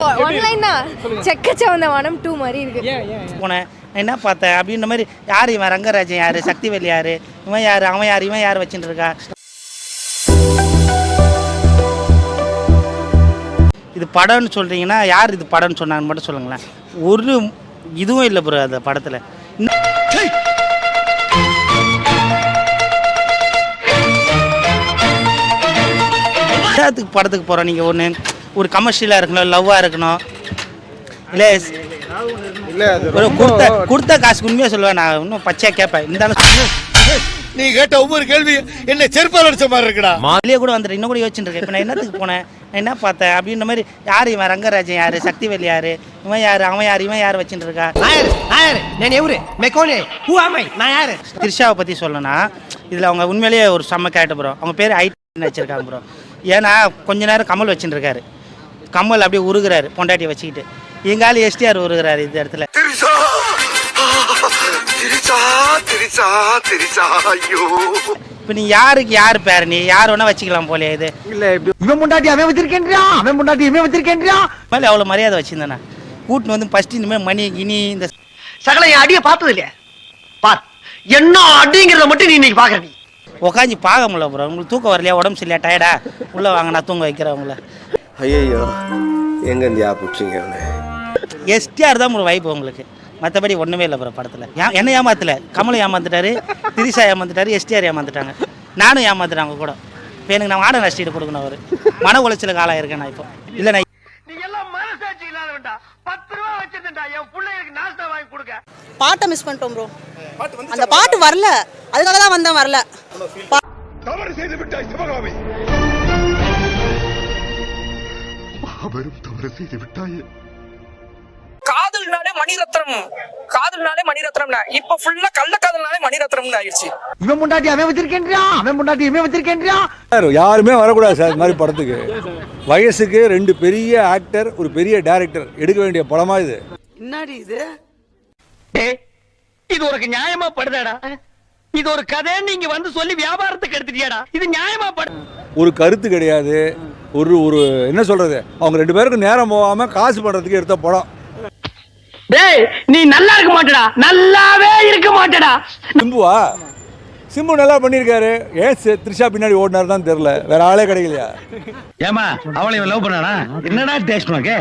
ஆன்லைனா செக்கச்சவந்த 2 மாதிரி இருக்கு. போனேன் என்ன பார்த்தேன் அப்படின்ற மாதிரி யார் இவன் ரங்கராஜன் யார் சக்திவேல் யார் இவன் யார் அவன் யார் இவன் யார் வச்சுட்டு இருக்கா. இது படம்னு சொல்கிறீங்கன்னா யார் இது படம்னு சொன்னான்னு மட்டும் சொல்லுங்களேன். ஒரு இதுவும் இல்லை ப்ரோ அந்த படத்தில். படத்துக்கு போகிறோம் நீங்கள் ஒன்று ஒரு கமர்ஷியலாக இருக்கணும் லவ்வாக இருக்கணும் இல்லை ஒரு கொடுத்த காசுக்கு உண்மையாக சொல்லுவேன். நான் இன்னும் பச்சையாக கேட்பேன் இருந்தாலும் நீ கேட்ட ஒவ்வொரு கேள்வி என்ன செருப்பால் அடிச்ச மாதிரி இருக்குடா. வெளியே கூட வந்துட்டு இன்னும் கூட யோசிச்சுட்டு இருக்கேன். இப்போ நான் என்னத்துக்கு போனேன் நான் என்ன பார்த்தேன் அப்படின்ற மாதிரி யார் இவன் ரங்கராஜன் யார் சக்திவேல் யார் இவன் யார் அவன் யார் இவன் யார் வச்சுட்டு இருக்கா. த்ரிஷாவை பற்றி சொல்லணும்னா இதில் அவங்க உண்மையிலேயே ஒரு செம்ம கேரக்டர் ப்ரோ. அவங்க பேர் ஐடின்னு வச்சுருக்காங்க ப்ரோ. ஏன்னா கொஞ்ச நேரம் கமல் வச்சுட்டு இருக்காரு. கமல் அப்படியே உருகிறாரு பொண்டாட்டியை வச்சுக்கிட்டு. எங்காலும் எஸ்டிஆர் உருகிறாரு இந்த இடத்துல. இப்போ நீ யாருக்கு யார் பேர் நீ யார் வேணா வச்சுக்கலாம் போலே. இது இல்லை இவன் முண்டாட்டி அவன் வச்சிருக்கேன்றியா அவன் முண்டாட்டி இவன் வச்சிருக்கேன்றியா மேலே அவ்வளோ மரியாதை வச்சுருந்தேண்ணா. கூட்டின்னு வந்து ஃபஸ்ட்டு இனிமேல் மணி இனி இந்த சகல என் அடியை பார்த்தது இல்லையா பாத் என்ன அடிங்கிறத மட்டும் நீ இன்னைக்கு பார்க்குற. நீ உக்காஞ்சி பார்க்க முடியல ப்ரோ. உங்களுக்கு தூக்கம் வரலையா உடம்பு சரியில்லையா டயர்டா உள்ளே வாங்க நான் தூங்க வைக்கிறேன் உங்களை. ஐயோ எங்கேருந்து பிடிச்சிங்க எஸ்டிஆர் தான் ஒரு வைப்பு உங்களுக்கு. மற்றபடி ஒன்றுமே இல்லை ப்ரோ படத்தில். என்ன ஏமாத்தலை. கமலை ஏமாந்துட்டாரு திரிஷா ஏமாந்துட்டாரு எஸ்டிஆர் ஏமாந்துட்டாங்க நானும் ஏமாத்துட்டாங்க கூட. இப்போ எனக்கு நான் வாடகை நஷ்டீடு கொடுக்கணும். அவர் மன உளைச்சலுக்கு ஆளாக இருக்கேன் நான் இப்போ. இல்லை நான் பாட்டை மிஸ் பண்ணிட்டோம் ப்ரோ. அந்த பாட்டு வரல அதனால தான் வந்தேன் வரல. தவறு செய்து விட்டாய் சிவகாமி. அவரும் தவறு செய்து விட்டாயே. காதல்னாலே மணிரத்னம் இப்ப ஃபுல்லா கள்ள காதல்னாலே மணிரத்னம் ஆயிடுச்சு. இவன் முண்டாட்டி அவன் வச்சிருக்கேன்றியா அவன் முண்டாட்டி இவன் வச்சிருக்கேன்றியா. யாருமே வரக்கூடாது சார் இந்த மாதிரி படத்துக்கு. வயசுக்கு 2 பெரிய ஆக்டர் ஒரு பெரிய டைரக்டர் எடுக்க வேண்டிய படமா இது. என்னடி இது இது உனக்கு நியாயமா படுதாடா. இது ஒரு கதை நீங்க வந்து சொல்லி வியாபாரத்துக்கு எடுத்துட்டியாடா. இது நியாயமா படு. ஒரு கருத்து கிடையாது. ஒரு என்ன சொல்றது அவங்க 2 பேருக்கும் நேரம் போகாம காசு பண்றதுக்கு எடுத்த படம். டேய் நீ நல்லா இருக்க மாட்டடா நல்லாவே இருக்க மாட்டடா. சிம்பு நல்லா பண்ணியிருக்காரு. ஏன் த்ரிஷா பின்னாடி ஓடினார் தான் தெரியல. வேற ஆளே கிடைக்கலையா. ஏமா அவளை இவன் லவ் பண்ணானா என்னடா டேஸ்ட் உனக்கு.